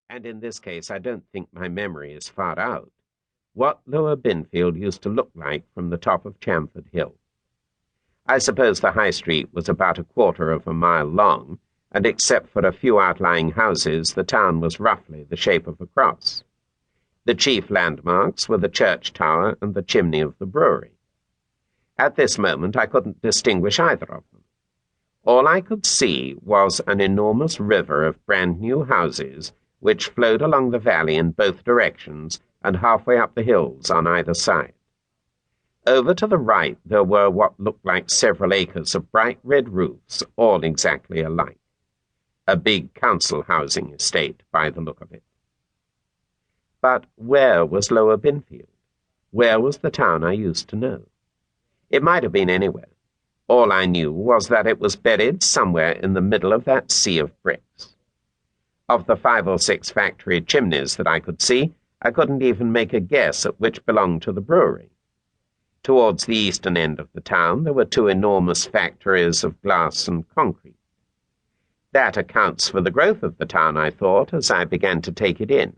and in this case I don't think my memory is far out, what Lower Binfield used to look like from the top of Chamford Hill. I suppose the High Street was about 1/4 of a mile long, and except for a few outlying houses, the town was roughly the shape of a cross. The chief landmarks were the church tower and the chimney of the brewery. At this moment I couldn't distinguish either of them. All I could see was an enormous river of brand-new houses which flowed along the valley in both directions and halfway up the hills on either side. Over to the right there were what looked like several acres of bright red roofs, all exactly alike. A big council housing estate, by the look of it. But where was Lower Binfield? Where was the town I used to know? It might have been anywhere. All I knew was that it was buried somewhere in the middle of that sea of bricks. Of the 5 or 6 factory chimneys that I could see, I couldn't even make a guess at which belonged to the brewery. Towards the eastern end of the town there were 2 enormous factories of glass and concrete. That accounts for the growth of the town, I thought, as I began to take it in.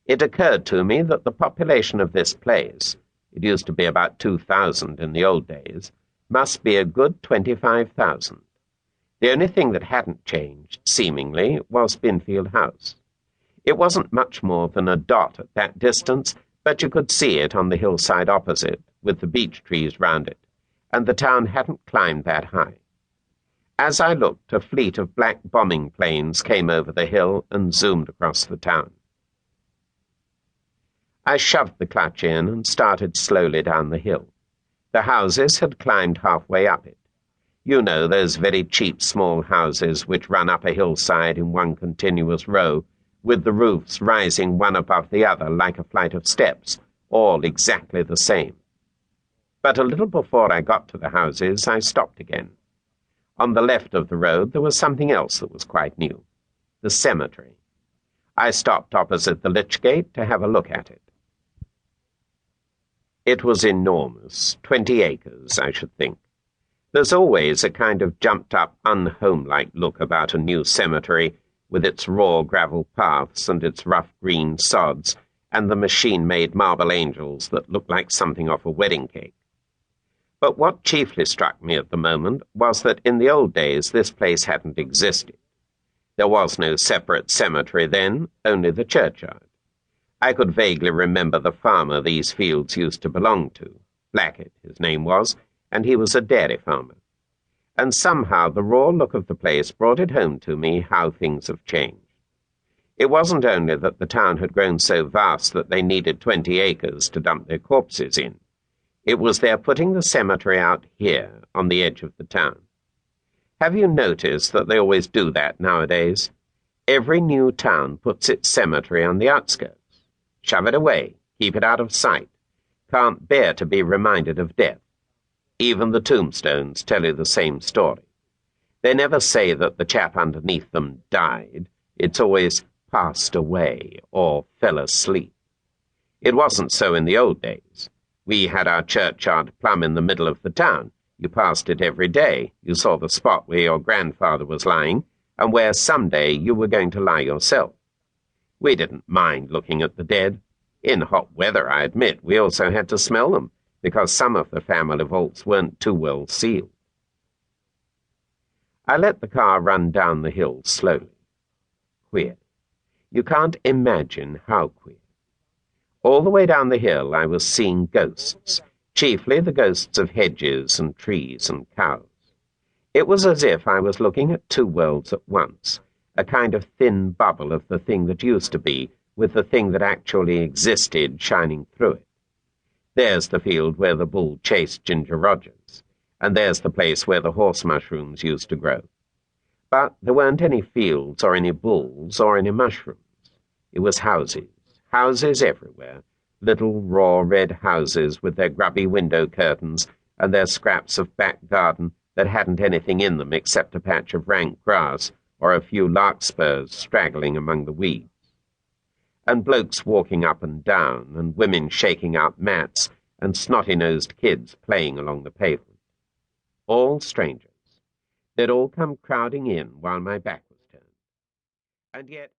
It occurred to me that the population of this place, it used to be about 2,000 in the old days, must be a good 25,000. The only thing that hadn't changed, seemingly, was Binfield House. It wasn't much more than a dot at that distance, but you could see it on the hillside opposite, with the beech trees round it, and the town hadn't climbed that high. As I looked, a fleet of black bombing planes came over the hill and zoomed across the town. I shoved the clutch in and started slowly down the hill. The houses had climbed halfway up it. You know, those very cheap small houses which run up a hillside in one continuous row, with the roofs rising one above the other like a flight of steps, all exactly the same. But a little before I got to the houses, I stopped again. On the left of the road there was something else that was quite new, the cemetery. I stopped opposite the lich gate to have a look at it. It was enormous, 20 acres, I should think. There's always a kind of jumped-up, unhomelike look about a new cemetery, with its raw gravel paths and its rough green sods, and the machine-made marble angels that look like something off a wedding cake. But what chiefly struck me at the moment was that in the old days this place hadn't existed. There was no separate cemetery then, only the churchyard. I could vaguely remember the farmer these fields used to belong to. Blackett, his name was, and he was a dairy farmer. And somehow the raw look of the place brought it home to me how things have changed. It wasn't only that the town had grown so vast that they needed 20 acres to dump their corpses in. It was their putting the cemetery out here, on the edge of the town. Have you noticed that they always do that nowadays? Every new town puts its cemetery on the outskirts. Shove it away, keep it out of sight. Can't bear to be reminded of death. Even the tombstones tell you the same story. They never say that the chap underneath them died. It's always passed away or fell asleep. It wasn't so in the old days. We had our churchyard plumb in the middle of the town. You passed it every day. You saw the spot where your grandfather was lying, and where someday you were going to lie yourself. We didn't mind looking at the dead. In hot weather, I admit, we also had to smell them, because some of the family vaults weren't too well sealed. I let the car run down the hill slowly. Queer. You can't imagine how queer. All the way down the hill I was seeing ghosts, chiefly the ghosts of hedges and trees and cows. It was as if I was looking at 2 worlds at once, a kind of thin bubble of the thing that used to be, with the thing that actually existed shining through it. There's the field where the bull chased Ginger Rogers, and there's the place where the horse mushrooms used to grow. But there weren't any fields or any bulls or any mushrooms. It was houses, houses everywhere, little raw red houses with their grubby window curtains and their scraps of back garden that hadn't anything in them except a patch of rank grass or a few larkspurs straggling among the weeds. And blokes walking up and down, and women shaking out mats, and snotty-nosed kids playing along the pavement. All strangers. They'd all come crowding in while my back was turned. And yet